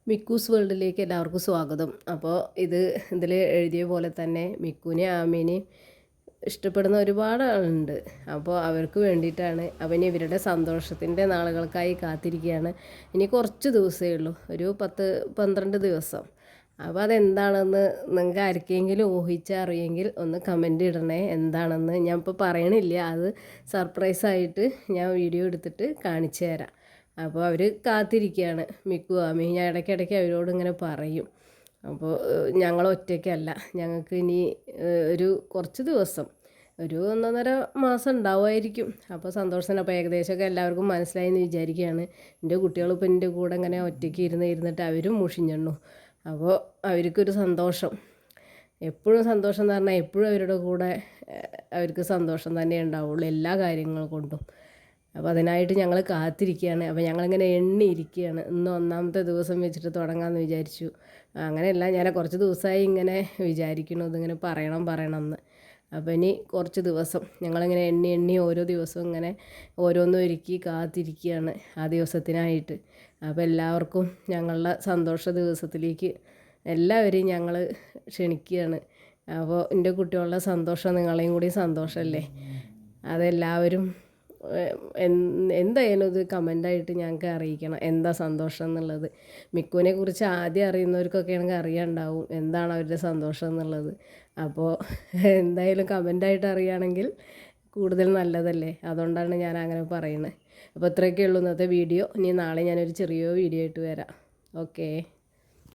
മിക്കൂസ് വേൾഡിലേക്ക് എല്ലാവർക്കും സ്വാഗതം. അപ്പോൾ ഇതിൽ എഴുതിയ പോലെ തന്നെ മിക്കുവിനെ ആമീനെയും ഇഷ്ടപ്പെടുന്ന ഒരുപാട് ആളുണ്ട്. അപ്പോൾ അവർക്ക് വേണ്ടിയിട്ടാണ്. അവൻ ഇവരുടെ സന്തോഷത്തിൻ്റെ നാളുകൾക്കായി കാത്തിരിക്കുകയാണ്. ഇനി കുറച്ച് ദിവസമേ ഉള്ളൂ, ഒരു 10-12 ദിവസം. അപ്പോൾ അതെന്താണെന്ന് നിങ്ങൾക്ക് ആർക്കെങ്കിലും ഊഹിച്ചറിയെങ്കിൽ ഒന്ന് കമൻ്റ് ഇടണേ. എന്താണെന്ന് ഞാൻ ഇപ്പോൾ പറയണില്ല, അത് സർപ്രൈസായിട്ട് ഞാൻ വീഡിയോ എടുത്തിട്ട് കാണിച്ചു തരാം. അപ്പോൾ അവർ കാത്തിരിക്കുകയാണ്. മിക്കു ആമി ഞാൻ ഇടയ്ക്കിടയ്ക്ക് അവരോട് ഇങ്ങനെ പറയും. അപ്പോൾ ഞങ്ങൾ ഒറ്റയ്ക്കല്ല, ഞങ്ങൾക്ക് ഇനി ഒരു കുറച്ച് ദിവസം, ഒരു 1.5 മാസം ഉണ്ടാവുമായിരിക്കും. അപ്പോൾ സന്തോഷത്തിന് അപ്പോൾ ഏകദേശമൊക്കെ എല്ലാവർക്കും മനസ്സിലായി എന്ന് വിചാരിക്കുകയാണ്. എൻ്റെ കുട്ടികളിപ്പോൾ എൻ്റെ കൂടെ ഇങ്ങനെ ഒറ്റയ്ക്ക് ഇരുന്നിട്ട് അവരും മുഷിഞ്ഞെണ്ണു. അപ്പോൾ അവർക്കൊരു സന്തോഷം, എപ്പോഴും സന്തോഷം എന്ന് പറഞ്ഞാൽ എപ്പോഴും അവരുടെ കൂടെ അവർക്ക് സന്തോഷം തന്നെ ഉണ്ടാവുള്ളൂ എല്ലാ കാര്യങ്ങൾ കൊണ്ടും. അപ്പോൾ അതിനായിട്ട് ഞങ്ങൾ കാത്തിരിക്കുകയാണ്. അപ്പോൾ ഞങ്ങളിങ്ങനെ എണ്ണിയിരിക്കുകയാണ്. ഇന്ന് 1ാമത്തെ ദിവസം വെച്ചിട്ട് തുടങ്ങാമെന്ന് വിചാരിച്ചു. അങ്ങനെയല്ല, ഞാൻ കുറച്ച് ദിവസമായി ഇങ്ങനെ വിചാരിക്കുന്നു ഇതിങ്ങനെ പറയണം എന്ന്. അപ്പോൾ ഇനി കുറച്ച് ദിവസം ഞങ്ങളിങ്ങനെ എണ്ണി ഓരോ ദിവസവും ഇങ്ങനെ ഓരോന്നും ഒരുക്കി കാത്തിരിക്കുകയാണ് ആ ദിവസത്തിനായിട്ട്. അപ്പോൾ എല്ലാവർക്കും ഞങ്ങളുടെ സന്തോഷ ദിവസത്തിലേക്ക് എല്ലാവരെയും ഞങ്ങൾ ക്ഷണിക്കുകയാണ്. അപ്പോൾ എൻ്റെ കുട്ടികളുടെ സന്തോഷം നിങ്ങളെയും കൂടി സന്തോഷമല്ലേ. അതെല്ലാവരും എന്തായാലും ഇത് കമൻ്റായിട്ട് ഞങ്ങൾക്ക് അറിയിക്കണം, എന്താ സന്തോഷം എന്നുള്ളത്. മിക്കുവിനെ കുറിച്ച് ആദ്യം അറിയുന്നവർക്കൊക്കെ ആണെങ്കിൽ അറിയാണ്ടാവും എന്താണ് അവരുടെ സന്തോഷം എന്നുള്ളത്. അപ്പോൾ എന്തായാലും കമൻ്റായിട്ട് അറിയുകയാണെങ്കിൽ കൂടുതൽ നല്ലതല്ലേ, അതുകൊണ്ടാണ് ഞാൻ അങ്ങനെ പറയുന്നത്. അപ്പോൾ ഇത്രയൊക്കെ ഉള്ളൂ ഇന്നത്തെ വീഡിയോ. ഇനി നാളെ ഞാനൊരു ചെറിയ വീഡിയോ ആയിട്ട് വരാം. ഓക്കേ.